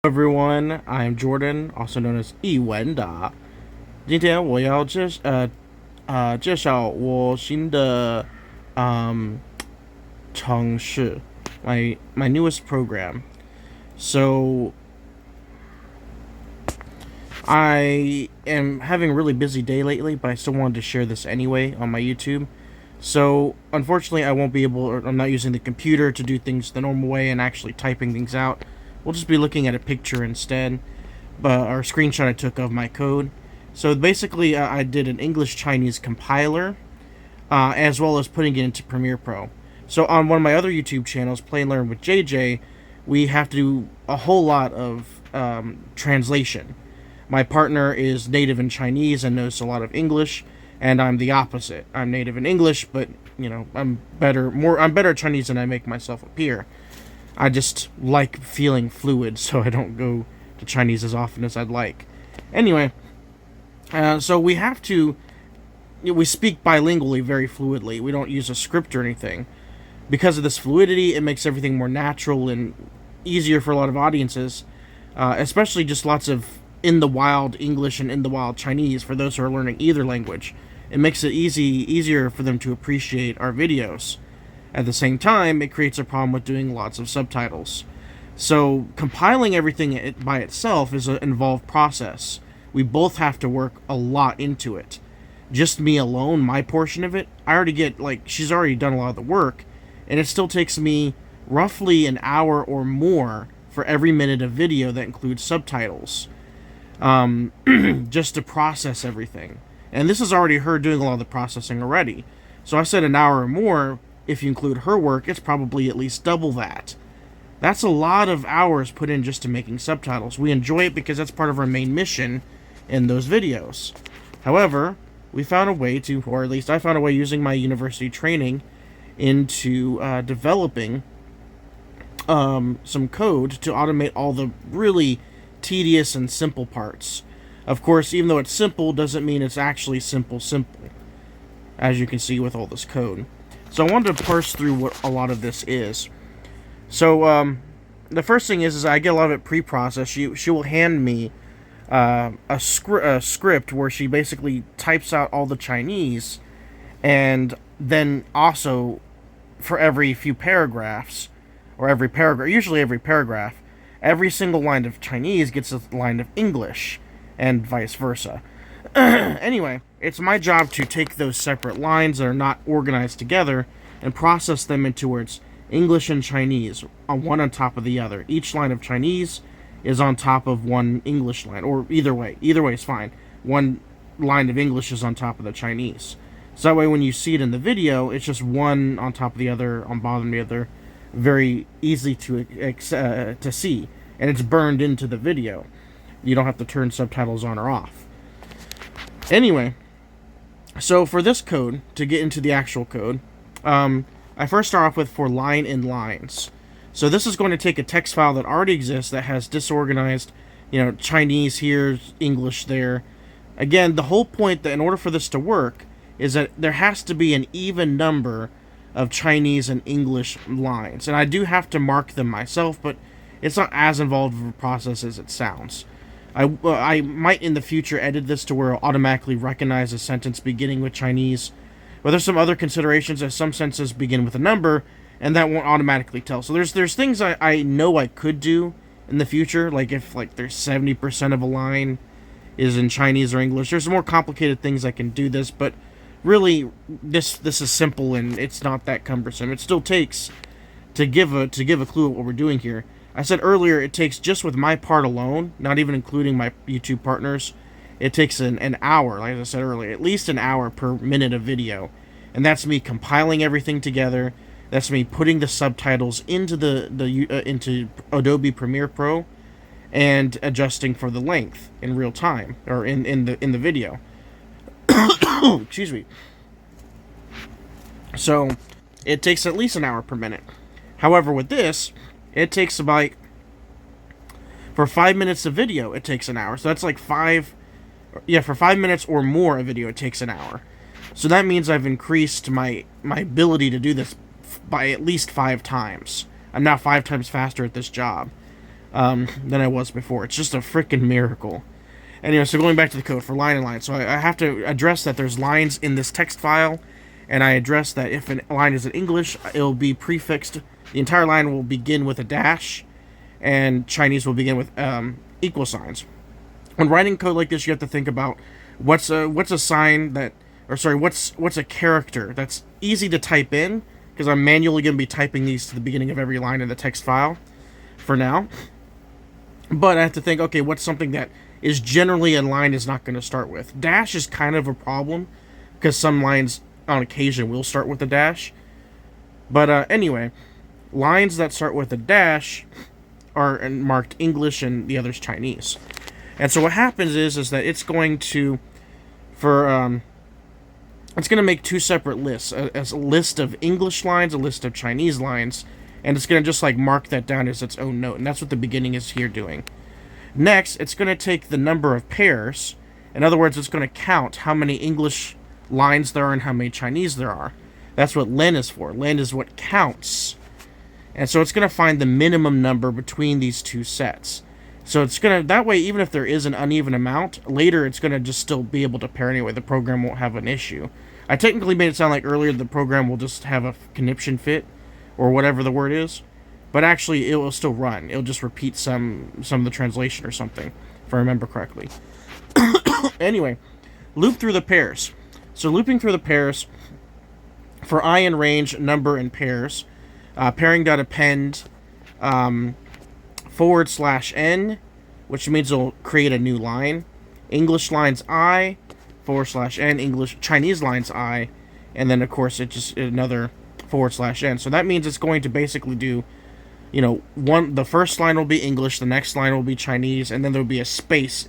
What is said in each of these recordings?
Everyone, I'm Jordan, also known as 一文达。今天我要介绍我新的嗯城市，my newest program. So I am having a really busy day lately, but I still wanted to share this anyway on my YouTube. So unfortunately, I won't be able, or I'm not using the computer to do things the normal way and actually typing things out. We'll just be looking at a picture instead, or a screenshot I took of my code. So basically, I did an English-Chinese compiler, as well as putting it into Premiere Pro. So on one of my other YouTube channels, Play and Learn with JJ, we have to do a whole lot of translation. My partner is native in Chinese and knows a lot of English, and I'm the opposite. I'm native in English, but I'm better at Chinese than I make myself appear. I just like feeling fluid, so I don't go to Chinese as often as I'd like. Anyway, so we speak bilingually very fluidly. We don't use a script or anything. Because of this fluidity, it makes everything more natural and easier for a lot of audiences, especially just lots of in the wild English and in the wild Chinese for those who are learning either language. It makes it easier for them to appreciate our videos. At the same time, it creates a problem with doing lots of subtitles. So compiling everything by itself is an involved process. We both have to work a lot into it. Just me alone, my portion of it, I already get, she's already done a lot of the work, and it still takes me roughly an hour or more for every minute of video that includes subtitles, just to process everything. And this is already her doing a lot of the processing already. So I said an hour or more. If you include her work, it's probably at least double that. That's a lot of hours put in just to making subtitles. We enjoy it because that's part of our main mission in those videos. However, we found a way to, or at least I found a way using my university training into developing some code to automate all the really tedious and simple parts. Of course, even though it's simple, doesn't mean it's actually simple, as you can see with all this code. So I wanted to parse through what a lot of this is. So the first thing is I get a lot of it pre-processed. She will hand me a script where she basically types out all the Chinese, and then also for every few paragraphs, or every paragraph, usually every paragraph, every single line of Chinese gets a line of English, and vice versa. Anyway, it's my job to take those separate lines that are not organized together and process them into words English and Chinese, one on top of the other. Each line of Chinese is on top of one English line, or either way is fine. One line of English is on top of the Chinese. So that way when you see it in the video, it's just one on top of the other, on bottom of the other, very easy to see, and it's burned into the video. You don't have to turn subtitles on or off. Anyway, so for this code, to get into the actual code, I first start off with for line in lines. So this is going to take a text file that already exists that has disorganized, Chinese here, English there. Again, the whole point that in order for this to work is that there has to be an even number of Chinese and English lines. And I do have to mark them myself, but it's not as involved of a process as it sounds. I might in the future edit this to where it'll automatically recognize a sentence beginning with Chinese. But there's some other considerations, as some sentences begin with a number, and that won't automatically tell. So there's things I know I could do in the future, like if there's 70% of a line is in Chinese or English. There's more complicated things I can do this, but really this is simple and it's not that cumbersome. It still takes to give a clue what we're doing here. I said earlier it takes, just with my part alone, not even including my YouTube partners, it takes an hour, like I said earlier, at least an hour per minute of video. And that's me compiling everything together. That's me putting the subtitles into into Adobe Premiere Pro and adjusting for the length in real time, or in the video. Excuse me. So it takes at least an hour per minute. However, with this, it takes about, for 5 minutes of video, it takes an hour. So that's for 5 minutes or more of video, it takes an hour. So that means I've increased my ability to do this by at least 5 times. I'm now 5 times faster at this job. than I was before. It's just a freaking miracle. Anyway, so going back to the code for line and line. So I have to address that there's lines in this text file, and I address that if a line is in English, it'll be prefixed. The entire line will begin with a dash, and Chinese will begin with equal signs. When writing code like this, you have to think about what's a sign that, or sorry, what's a character that's easy to type in, because I'm manually going to be typing these to the beginning of every line in the text file for now. But I have to think, okay, what's something that is generally a line is not going to start with. Dash is kind of a problem, because some lines on occasion will start with a dash. But anyway, lines that start with a dash are marked English and the other's Chinese. And so what happens is that it's going to, it's going to make two separate lists, a list of English lines, a list of Chinese lines, and it's going to just like mark that down as its own note, and that's what the beginning is here doing. Next, it's going to take the number of pairs. In other words, it's going to count how many English lines there are and how many Chinese there are. That's what len is for. Len is what counts. And so it's going to find the minimum number between these two sets. So it's going to, that way, even if there is an uneven amount, later it's going to just still be able to pair anyway. The program won't have an issue. I technically made it sound like earlier the program will just have a conniption fit, or whatever the word is. But actually, it will still run. It'll just repeat some of the translation or something, if I remember correctly. Anyway, loop through the pairs. So looping through the pairs, for I in range, number, and pairs, pairing.append /n, which means it'll create a new line. English lines I, /n, English Chinese lines I, and then of course it's just another /n. So that means it's going to basically do, you know, the first line will be English, the next line will be Chinese, and then there'll be a space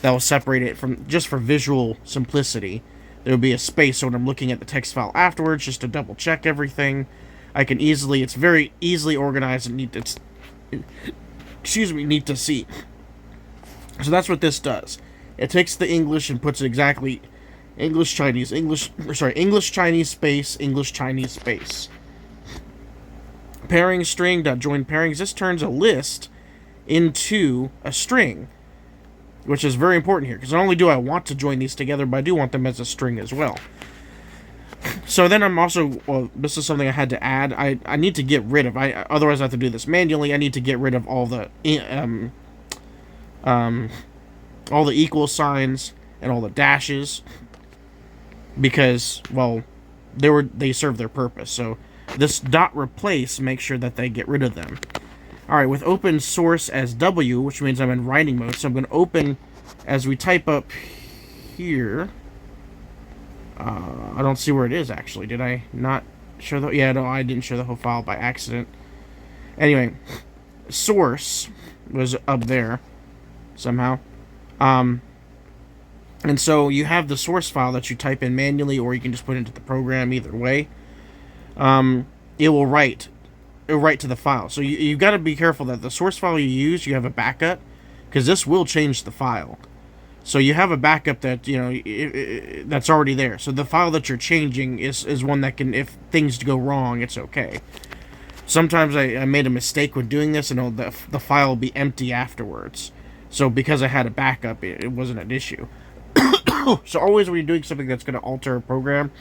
that will separate it from, just for visual simplicity. There'll be a space, so when I'm looking at the text file afterwards, just to double check everything, I can easily, it's very easily organized and neat to see. So that's what this does. It takes the English and puts it exactly English, Chinese, English, Chinese space, English, Chinese space. Pairing string .join pairings. This turns a list into a string, which is very important here, because not only do I want to join these together, but I do want them as a string as well. So then I'm also, well, this is something I had to add. I need to get rid of, otherwise I have to do this manually. I need to get rid of all the equal signs and all the dashes, because, well, they serve their purpose. So this .replace makes sure that they get rid of them. Alright, with open source as W, which means I'm in writing mode, so I'm going to open, as we type up here, I don't see where it is, actually. Did I not show the... Yeah, no, I didn't show the whole file by accident. Anyway, source was up there, somehow. And so you have the source file that you type in manually, or you can just put it into the program, either way. It will write to the file. So you've got to be careful that the source file you use, you have a backup, because this will change the file. So you have a backup that, you know, that's already there. So the file that you're changing is one that can, if things go wrong, it's okay. Sometimes I made a mistake with doing this, and the file will be empty afterwards. So because I had a backup, it wasn't an issue. So always when you're doing something that's going to alter a program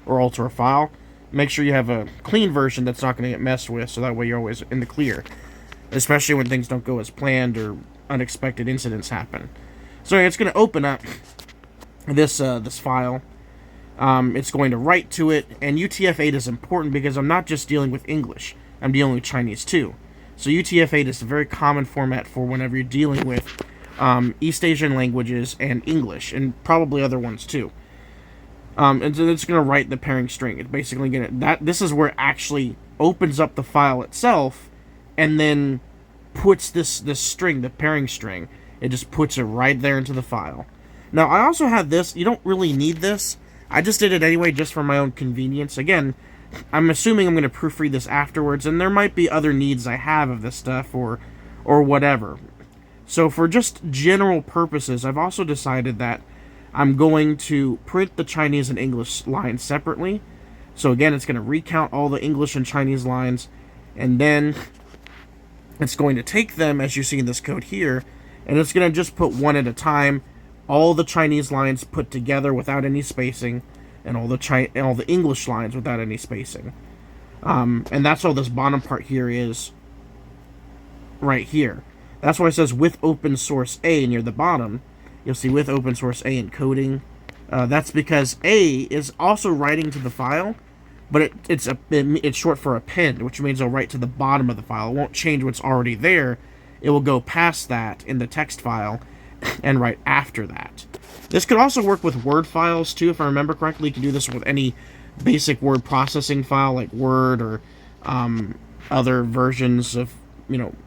or alter a file, make sure you have a clean version that's not going to get messed with, so that way you're always in the clear. Especially when things don't go as planned or unexpected incidents happen. So it's going to open up this file. It's going to write to it, and UTF-8 is important because I'm not just dealing with English. I'm dealing with Chinese too. So UTF-8 is a very common format for whenever you're dealing with East Asian languages and English, and probably other ones too. And so it's going to write the pairing string. It's basically going to... This is where it actually opens up the file itself, and then puts this string, the pairing string, it just puts it right there into the file. Now, I also have this. You don't really need this. I just did it anyway, just for my own convenience. Again, I'm assuming I'm going to proofread this afterwards, and there might be other needs I have of this stuff, or whatever. So for just general purposes, I've also decided that I'm going to print the Chinese and English lines separately. So again, it's going to recount all the English and Chinese lines, and then it's going to take them, as you see in this code here, and it's going to just put one at a time, all the Chinese lines put together without any spacing, and all the English lines without any spacing. And that's all this bottom part here is right here. That's why it says with open source A near the bottom. You'll see with open source A encoding. That's because A is also writing to the file, but it's short for append, which means it'll write to the bottom of the file. It won't change what's already there. It will go past that in the text file and write after that. This could also work with Word files too, if I remember correctly. You can do this with any basic word processing file like Word or other versions of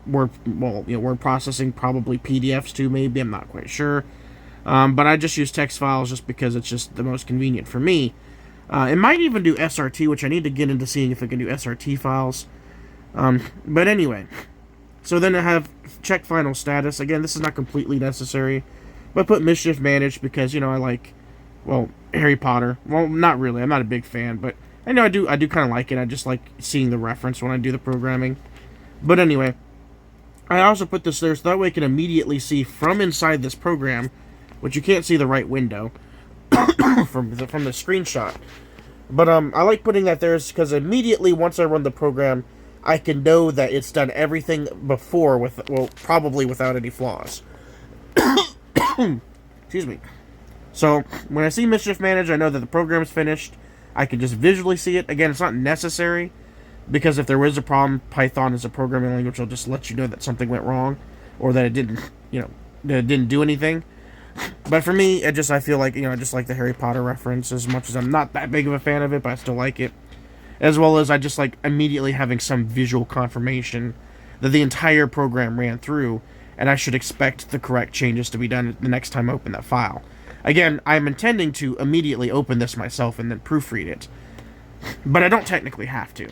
word processing, probably PDFs too, maybe. I'm not quite sure. But I just use text files just because it's just the most convenient for me. It might even do SRT, which I need to get into seeing if it can do SRT files. But anyway, so then I have check final status. Again, this is not completely necessary, but put mischief managed because, I like, Harry Potter. Well, not really. I'm not a big fan, but I know I do kind of like it. I just like seeing the reference when I do the programming. But anyway, I also put this there so that way I can immediately see from inside this program, which you can't see the right window from the screenshot. But I like putting that there because immediately once I run the program, I can know that it's done everything before probably without any flaws. Excuse me. So when I see Mischief Manage, I know that the program's finished. I can just visually see it. Again, it's not necessary because if there is a problem, Python is a programming language. It'll just let you know that something went wrong or that it didn't, that it didn't do anything. But for me, I feel like, I just like the Harry Potter reference as much as I'm not that big of a fan of it, but I still like it. As well as I just like immediately having some visual confirmation that the entire program ran through, and I should expect the correct changes to be done the next time I open that file. Again, I'm intending to immediately open this myself and then proofread it, but I don't technically have to.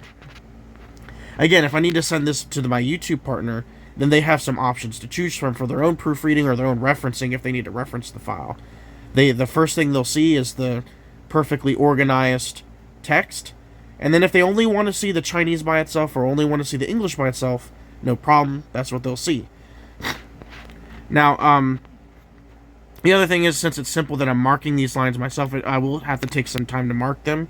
Again, if I need to send this to my YouTube partner, then they have some options to choose from for their own proofreading or their own referencing if they need to reference the file. The first thing they'll see is the perfectly organized text, and then if they only want to see the Chinese by itself or only want to see the English by itself, no problem, that's what they'll see. Now, the other thing is, since it's simple that I'm marking these lines myself, I will have to take some time to mark them,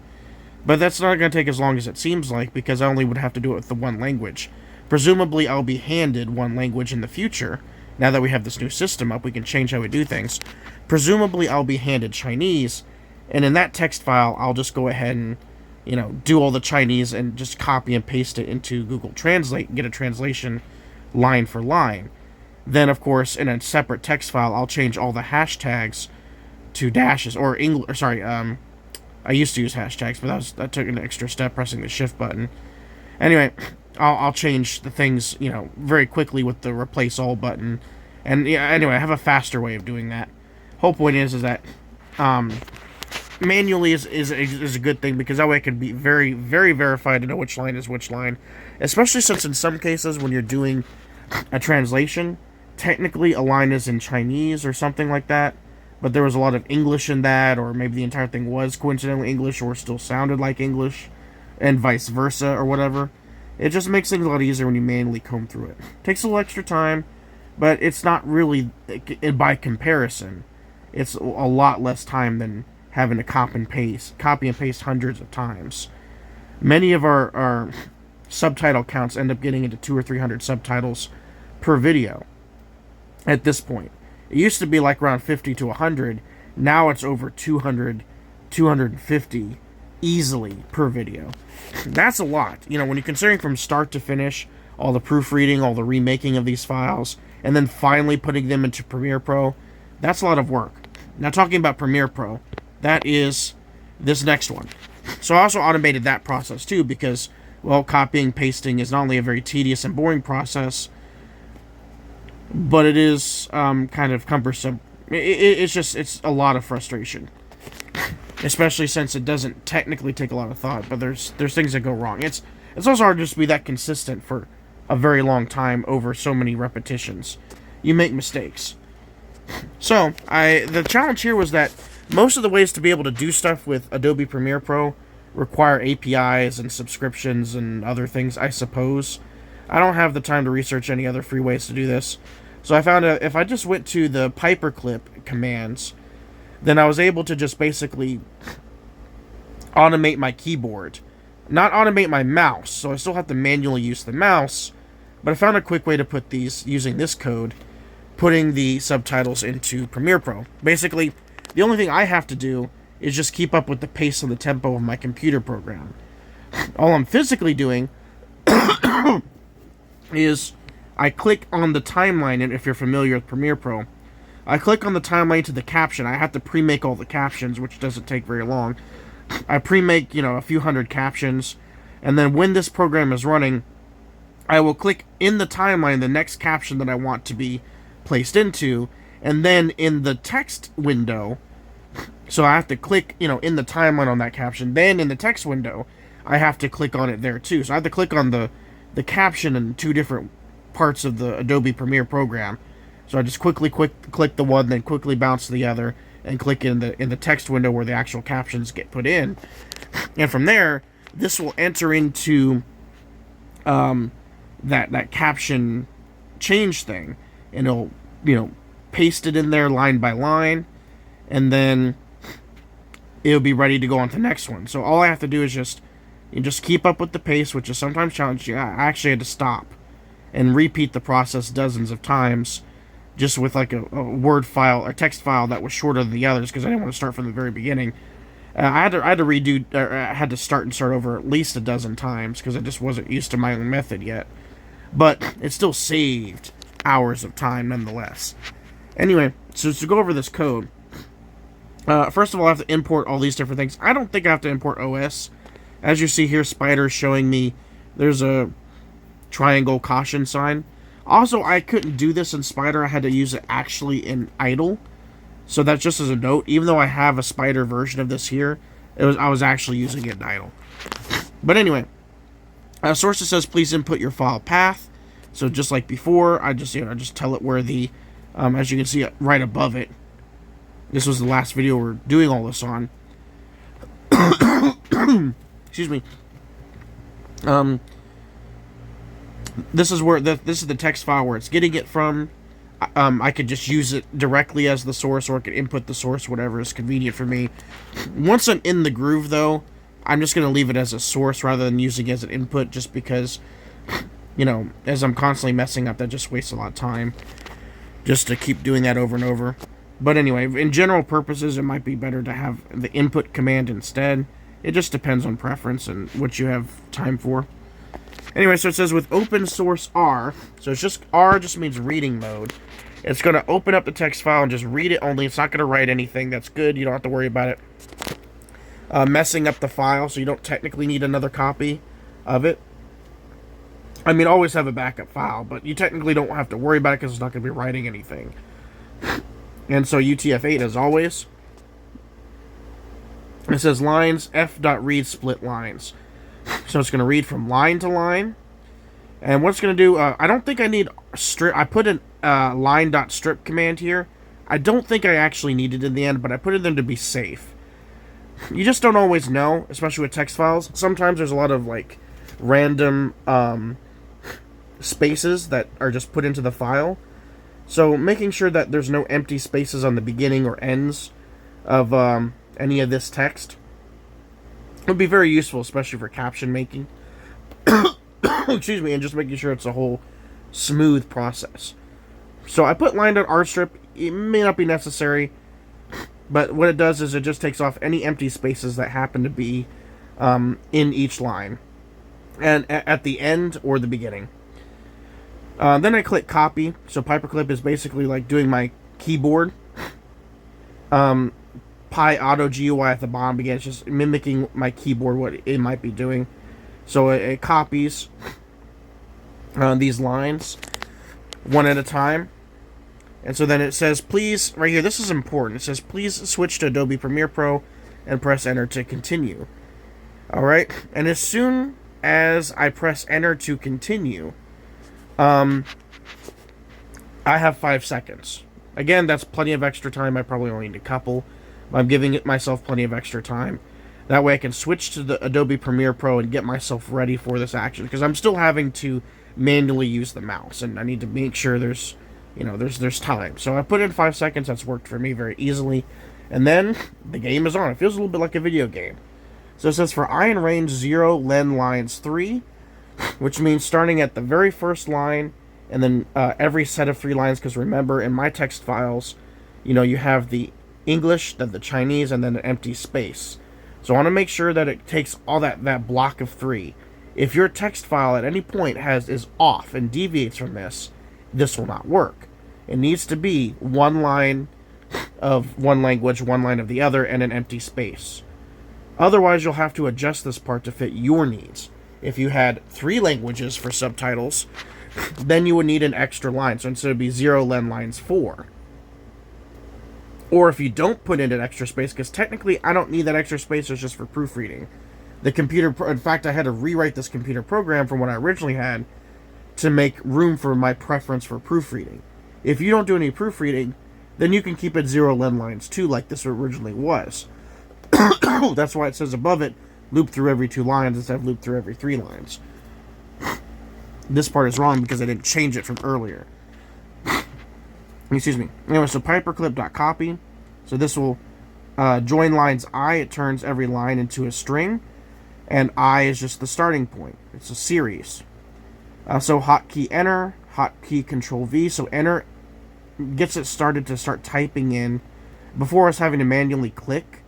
but that's not going to take as long as it seems like because I only would have to do it with the one language. Presumably, I'll be handed one language in the future. Now that we have this new system up, we can change how we do things. Presumably, I'll be handed Chinese, and in that text file, I'll just go ahead and, do all the Chinese and just copy and paste it into Google Translate and get a translation line for line. Then, of course, in a separate text file, I'll change all the hashtags to dashes, I used to use hashtags, but that took an extra step pressing the shift button. Anyway, I'll change the things, very quickly with the replace all button. And anyway, I have a faster way of doing that. Whole point is that manually is a good thing because that way I can be very, very verified to know which line is which line. Especially since in some cases when you're doing a translation, technically a line is in Chinese or something like that, but there was a lot of English in that, or maybe the entire thing was coincidentally English or still sounded like English, and vice versa or whatever. It just makes things a lot easier when you manually comb through it. Takes a little extra time, but it's not really, by comparison, it's a lot less time than having to copy and paste hundreds of times. Many of our subtitle counts end up getting into 200 or 300 subtitles per video at this point. It used to be like around 50 to 100. Now it's over 200, 250 easily per video. That's a lot. When you're considering from start to finish, all the proofreading, all the remaking of these files, and then finally putting them into Premiere Pro, that's a lot of work. Now, talking about Premiere Pro, that is this next one. So I also automated that process too because, copying, pasting is not only a very tedious and boring process, but it is kind of cumbersome. It's a lot of frustration. Especially since it doesn't technically take a lot of thought, but there's things that go wrong. It's also hard just to be that consistent for a very long time over so many repetitions. You make mistakes. So, the challenge here was that most of the ways to be able to do stuff with Adobe Premiere Pro require APIs and subscriptions and other things, I suppose. I don't have the time to research any other free ways to do this. So I found if I just went to the paperclip commands, then I was able to just basically automate my keyboard. Not automate my mouse, so I still have to manually use the mouse, but I found a quick way to put these, using this code, putting the subtitles into Premiere Pro. Basically, the only thing I have to do is just keep up with the pace and the tempo of my computer program. All I'm physically doing is I click on the timeline, and if you're familiar with Premiere Pro, I click on the timeline to the caption. I have to pre-make all the captions, which doesn't take very long. I pre-make, a few hundred captions, and then when this program is running, I will click in the timeline the next caption that I want to be placed into, and then in the text window, so I have to click, in the timeline on that caption, then in the text window, I have to click on it there too. So I have to click on the caption in two different parts of the Adobe Premiere program. So I just quickly click the one, then quickly bounce to the other, and click in the text window where the actual captions get put in. And from there, this will enter into that caption change thing, and it'll paste it in there line by line, and then it'll be ready to go on to the next one. So all I have to do is just keep up with the pace, which is sometimes challenging. I actually had to stop and repeat the process dozens of times, just with like a Word file or text file that was shorter than the others, because I didn't want to start from the very beginning. I had to redo, or I had to start over at least a dozen times, because I just wasn't used to my own method yet. But it still saved hours of time nonetheless. Anyway, so to go over this code, first of all, I have to import all these different things. I don't think I have to import OS. As you see here, Spider is showing me there's a triangle caution sign. Also, I couldn't do this in Spider. I had to use it actually in Idle. So that's just as a note. Even though I have a Spider version of this here, I was actually using it in Idle. But anyway, sources says please input your file path. So just like before, I just tell it where the, as you can see right above it. This was the last video we're doing all this on. Excuse me. This is where this is the text file where it's getting it from. I could just use it directly as the source, or I could input the source, whatever is convenient for me. Once I'm in the groove, though, I'm just going to leave it as a source rather than using it as an input, just because, as I'm constantly messing up, that just wastes a lot of time just to keep doing that over and over. But anyway, in general purposes, it might be better to have the input command instead. It just depends on preference and what you have time for. Anyway, so it says with open source R, so it's just R just means reading mode. It's going to open up the text file and just read it only. It's not going to write anything. That's good. You don't have to worry about it messing up the file, so you don't technically need another copy of it. I mean, always have a backup file, but you technically don't have to worry about it because it's not going to be writing anything. And so UTF-8 as always. It says lines f.read split lines. So it's going to read from line to line. And what it's going to do, I don't think I need strip. I put an line.strip command here. I don't think I actually need it in the end, but I put it in to be safe. You just don't always know, especially with text files. Sometimes there's a lot of like random spaces that are just put into the file. So making sure that there's no empty spaces on the beginning or ends of any of this text would be very useful, especially for caption making. Excuse me, and just making sure it's a whole smooth process. So I put line.rstrip. It may not be necessary, but what it does is it just takes off any empty spaces that happen to be in each line, and at the end or the beginning. Then I click copy. So paperclip is basically like doing my keyboard. Pi auto GUI at the bottom again. It's just mimicking my keyboard, what it might be doing. So it copies these lines one at a time. And so then it says, please, right here, this is important. It says, please switch to Adobe Premiere Pro and press enter to continue. Alright, and as soon as I press enter to continue, I have 5 seconds. Again, that's plenty of extra time. I probably only need a couple. I'm giving myself plenty of extra time. That way I can switch to the Adobe Premiere Pro and get myself ready for this action. Because I'm still having to manually use the mouse, and I need to make sure there's, there's time. So I put in 5 seconds. That's worked for me very easily. And then the game is on. It feels a little bit like a video game. So it says for I in range 0, len lines 3, which means starting at the very first line, and then every set of 3 lines, because remember, in my text files, you have the English, then the Chinese, and then an empty space. So I want to make sure that it takes all that block of 3. If your text file at any point is off and deviates from this will not work. It needs to be 1 line of one language, 1 line of the other, and an empty space. Otherwise, you'll have to adjust this part to fit your needs. If you had 3 languages for subtitles, then you would need an extra line. So instead it would be 0 len lines 4. Or if you don't put in an extra space, because technically I don't need that extra space, it's just for proofreading. In fact, I had to rewrite this computer program from what I originally had to make room for my preference for proofreading. If you don't do any proofreading, then you can keep it 0 len lines 2 like this originally was. That's why it says above it, loop through every 2 lines instead of loop through every 3 lines. This part is wrong because I didn't change it from earlier. Excuse me. Anyway, so paperclip.copy. So this will join lines I. It turns every line into a string. And I is just the starting point. It's a series. So hotkey enter, hotkey control V. So enter gets it started to start typing in. Before I was having to manually click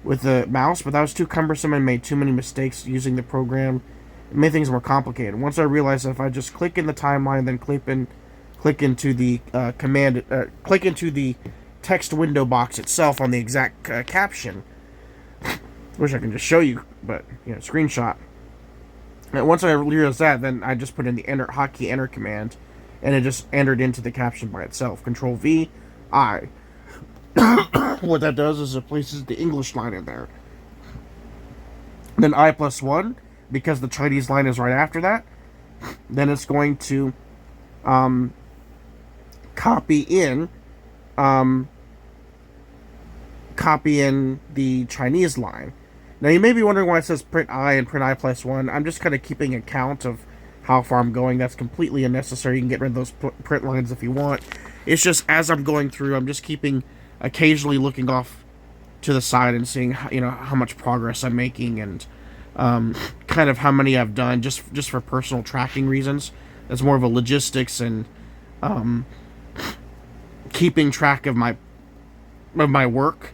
with the mouse, but that was too cumbersome and made too many mistakes using the program. It made things more complicated. Once I realized that if I just click in the timeline, then click into the click into the text window box itself on the exact caption. Wish I can just show you, but screenshot. And once I realized that, then I just put in the hotkey enter command, and it just entered into the caption by itself. Control V, I. What that does is it places the English line in there. Then I+1, because the Chinese line is right after that, then it's going to copy in the Chinese line. Now you may be wondering why it says print I and print I+1. I'm just kind of keeping account of how far I'm going. That's completely unnecessary. You can get rid of those print lines if you want. It's just as I'm going through, I'm just occasionally looking off to the side and seeing how much progress I'm making, and kind of how many I've done, just for personal tracking reasons. That's more of a logistics and keeping track of my work.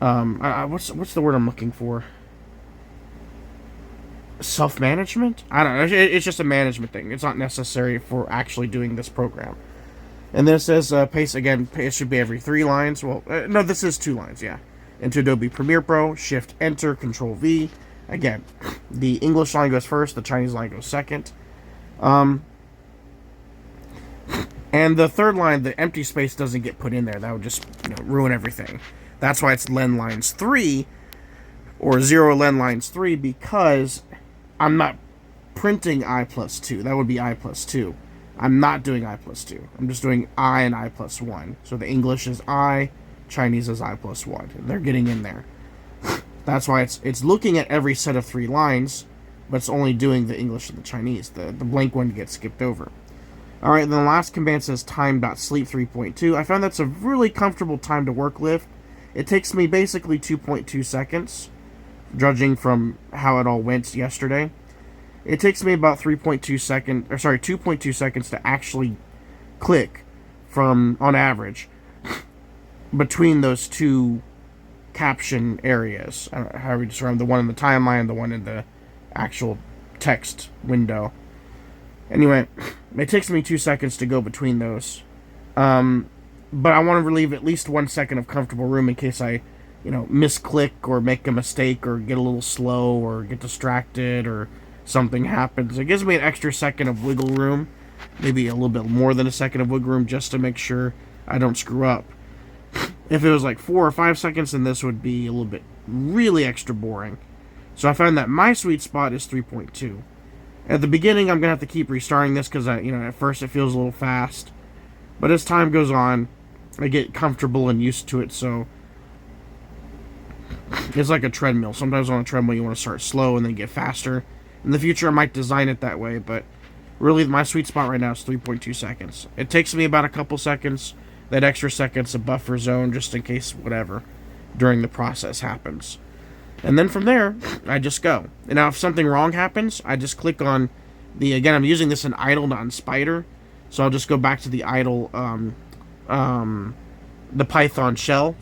What's the word I'm looking for? Self-management? I don't know. It's just a management thing. It's not necessary for actually doing this program. And then it says paste again. It should be every 3 lines. Well, no, this is 2 lines. Yeah. Into Adobe Premiere Pro. Shift Enter. Control V. Again, the English line goes first. The Chinese line goes second. And the 3rd line, the empty space doesn't get put in there. That would just ruin everything. That's why it's len lines 3 or 0 len lines 3, because I'm not printing I+2. That would be I+2. I'm not doing I+2. I'm just doing I and I+1. So the English is I, Chinese is I+1. They're getting in there. That's why it's looking at every set of 3 lines, but it's only doing the English and the Chinese. The blank one gets skipped over. Alright, then the last command says time.sleep 3.2. I found that's a really comfortable time to work with. It takes me basically 2.2 seconds, judging from how it all went yesterday. It takes me about 2.2 seconds to actually click from, on average, between those 2 caption areas. I don't know how we describe the one in the timeline, the one in the actual text window. Anyway, it takes me 2 seconds to go between those. But I want to leave at least 1 second of comfortable room in case I, misclick or make a mistake or get a little slow or get distracted or something happens. It gives me an extra second of wiggle room, maybe a little bit more than a second of wiggle room, just to make sure I don't screw up. If it was like 4 or 5 seconds, then this would be a little bit really extra boring. So I found that my sweet spot is 3.2. At the beginning, I'm going to have to keep restarting this because, at first it feels a little fast. But as time goes on, I get comfortable and used to it, so it's like a treadmill. Sometimes on a treadmill you want to start slow and then get faster. In the future, I might design it that way, but Really, my sweet spot right now is 3.2 seconds. It takes me about a couple seconds, that extra second's a buffer zone just in case whatever during the process happens. And then from there, I just go. And now if something wrong happens, I just click on again, I'm using this in idle, not in Spider. So I'll just go back to the idle, the Python shell,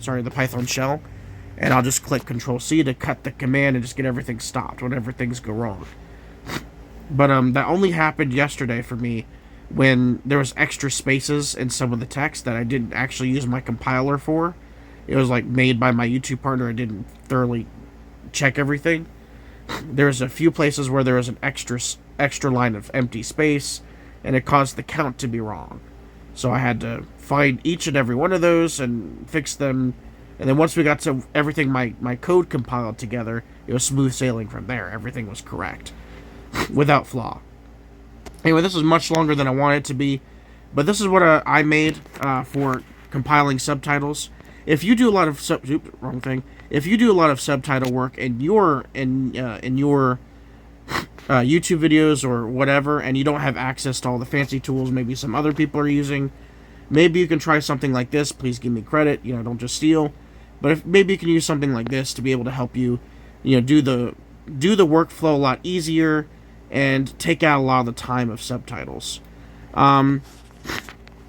and I'll just click Control-C to cut the command and just get everything stopped whenever things go wrong. But that only happened yesterday for me when there was extra spaces in some of the text that I didn't actually use my compiler for. It was like made by my YouTube partner. I didn't thoroughly check everything. There's a few places where there was an extra line of empty space, and it caused the count to be wrong. So I had to find each and every one of those and fix them. And then once we got to everything, my code compiled together, it was smooth sailing from there. Everything was correct, without flaw. Anyway, this is much longer than I wanted it to be, but this is what I made for compiling subtitles. If you do a lot of If you do a lot of subtitle work in your YouTube videos or whatever, and you don't have access to all the fancy tools maybe some other people are using, maybe you can try something like this. Please give me credit. Don't just steal. But maybe you can use something like this to be able to help you, do the workflow a lot easier and take out a lot of the time of subtitles.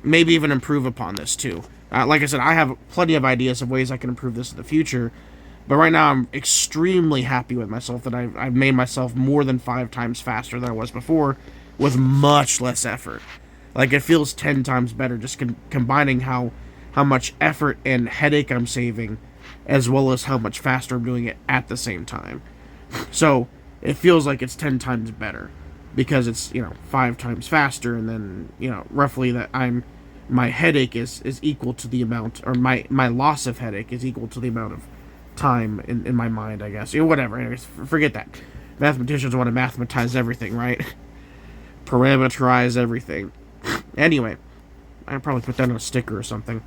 Maybe even improve upon this too. Like I said, I have plenty of ideas of ways I can improve this in the future. But right now, I'm extremely happy with myself that I've made myself more than 5 times faster than I was before with much less effort. Like, it feels 10 times better just combining how much effort and headache I'm saving, as well as how much faster I'm doing it at the same time. So, it feels like it's 10 times better because it's, 5 times faster, and then, roughly that my headache is equal to the amount, or my loss of headache is equal to the amount of time in my mind, I guess. Whatever. Anyways, forget that. Mathematicians want to mathematize everything, right? Parameterize everything. Anyway, I'd probably put that on a sticker or something.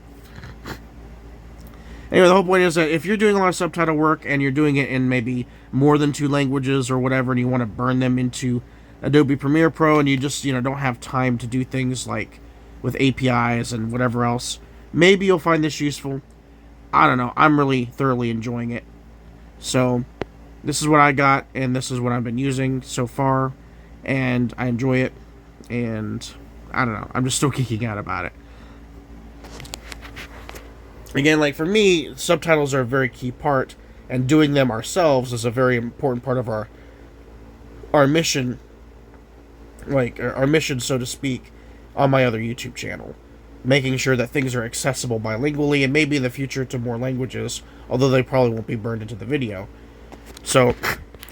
Anyway, the whole point is that if you're doing a lot of subtitle work and you're doing it in maybe more than 2 languages or whatever, and you want to burn them into Adobe Premiere Pro, and you just don't have time to do things like with APIs and whatever else, maybe you'll find this useful. I don't know. I'm really thoroughly enjoying it. So, this is what I got, and this is what I've been using so far, and I enjoy it, and I don't know. I'm just still geeking out about it. Again, like for me, subtitles are a very key part, and doing them ourselves is a very important part of our mission, like our mission, so to speak, on my other YouTube channel. Making sure that things are accessible bilingually, and maybe in the future to more languages, although they probably won't be burned into the video. So,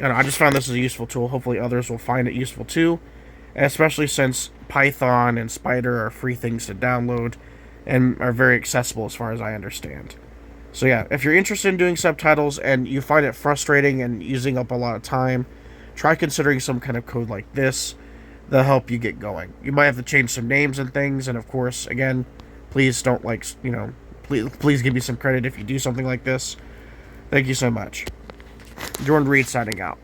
I just found this as a useful tool. Hopefully others will find it useful too, especially since Python and Spider are free things to download and are very accessible as far as I understand. So yeah, if you're interested in doing subtitles and you find it frustrating and using up a lot of time, try considering some kind of code like this. They'll help you get going. You might have to change some names and things, and of course, again, please don't please give me some credit if you do something like this. Thank you so much. Jordan Reed signing out.